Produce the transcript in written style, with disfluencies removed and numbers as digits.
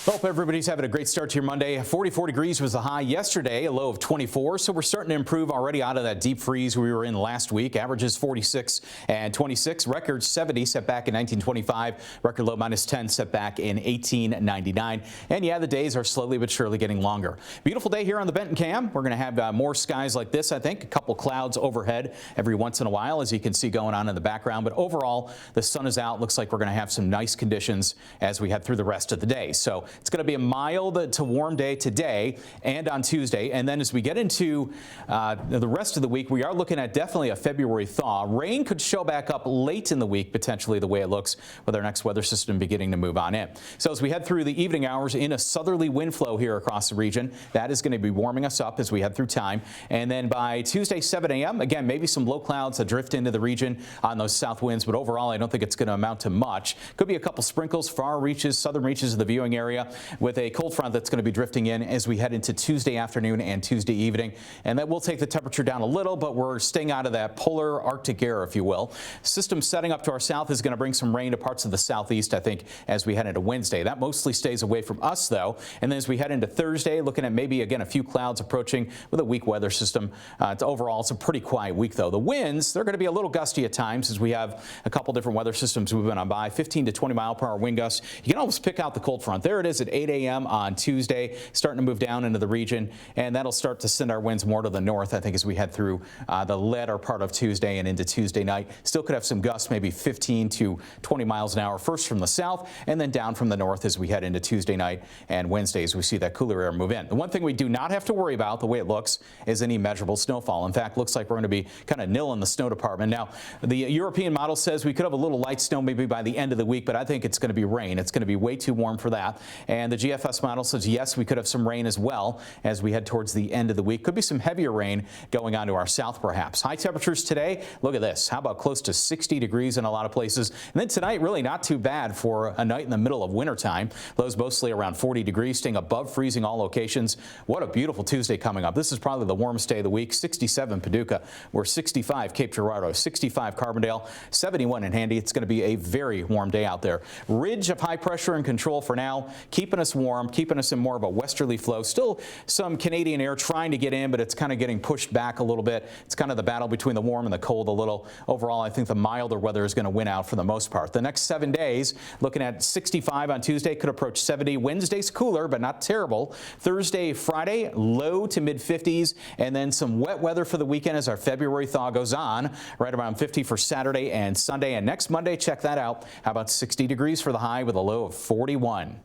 Hope everybody's having a great start to your Monday. 44 degrees was the high yesterday, a low of 24. So we're starting to improve already out of that deep freeze we were in last week. Averages 46 and 26. Record 70 set back in 1925. Record low -10 set back in 1899. And yeah, the days are slowly but surely getting longer. Beautiful day here on the Benton Cam. We're going to have more skies like this, I think. A couple clouds overhead every once in a while, as you can see going on in the background. But overall, the sun is out. Looks like we're going to have some nice conditions as we head through the rest of the day. So it's going to be a mild to warm day today and on Tuesday. And then as we get into the rest of the week, we are looking at definitely a February thaw. Rain could show back up late in the week, potentially the way it looks with our next weather system beginning to move on in. So as we head through the evening hours in a southerly wind flow here across the region, that is going to be warming us up as we head through time. And then by Tuesday, 7 a.m., again, maybe some low clouds that drift into the region on those south winds. But overall, I don't think it's going to amount to much. Could be a couple sprinkles, far reaches, southern reaches of the viewing area, with a cold front that's going to be drifting in as we head into Tuesday afternoon and Tuesday evening. And that will take the temperature down a little, but we're staying out of that polar Arctic air, if you will. System setting up to our south is going to bring some rain to parts of the southeast, I think, as we head into Wednesday. That mostly stays away from us, though. And then as we head into Thursday, looking at maybe, again, a few clouds approaching with a weak weather system. Overall, it's a pretty quiet week, though. The winds, they're going to be a little gusty at times as we have a couple different weather systems moving on by. 15 to 20 mile per hour wind gusts. You can almost pick out the cold front. There it is at 8 a.m. on Tuesday, starting to move down into the region, and that'll start to send our winds more to the north, I think, as we head through the latter part of Tuesday and into Tuesday night. Still could have some gusts, maybe 15 to 20 miles an hour, first from the south and then down from the north as we head into Tuesday night and Wednesday as we see that cooler air move in. The one thing we do not have to worry about, the way it looks, is any measurable snowfall. In fact, looks like we're going to be kind of nil in the snow department. Now, the European model says we could have a little light snow maybe by the end of the week, but I think it's going to be rain. It's going to be way too warm for that. And the GFS model says, yes, we could have some rain as well as we head towards the end of the week. Could be some heavier rain going on to our south, perhaps. High temperatures today, look at this. How about close to 60 degrees in a lot of places? And then tonight, really not too bad for a night in the middle of wintertime. Lows mostly around 40 degrees, staying above freezing all locations. What a beautiful Tuesday coming up. This is probably the warmest day of the week. 67 Paducah. We're 65 Cape Girardeau, 65 Carbondale, 71 in Handy. It's going to be a very warm day out there. Ridge of high pressure and control for now, keeping us warm, keeping us in more of a westerly flow. Still some Canadian air trying to get in, but it's kind of getting pushed back a little bit. It's kind of the battle between the warm and the cold a little. Overall, I think the milder weather is going to win out for the most part. The next 7 days, looking at 65 on Tuesday, could approach 70. Wednesday's cooler, but not terrible. Thursday, Friday, low to mid 50s, and then some wet weather for the weekend as our February thaw goes on. Right around 50 for Saturday and Sunday. And next Monday, check that out. How about 60 degrees for the high with a low of 41?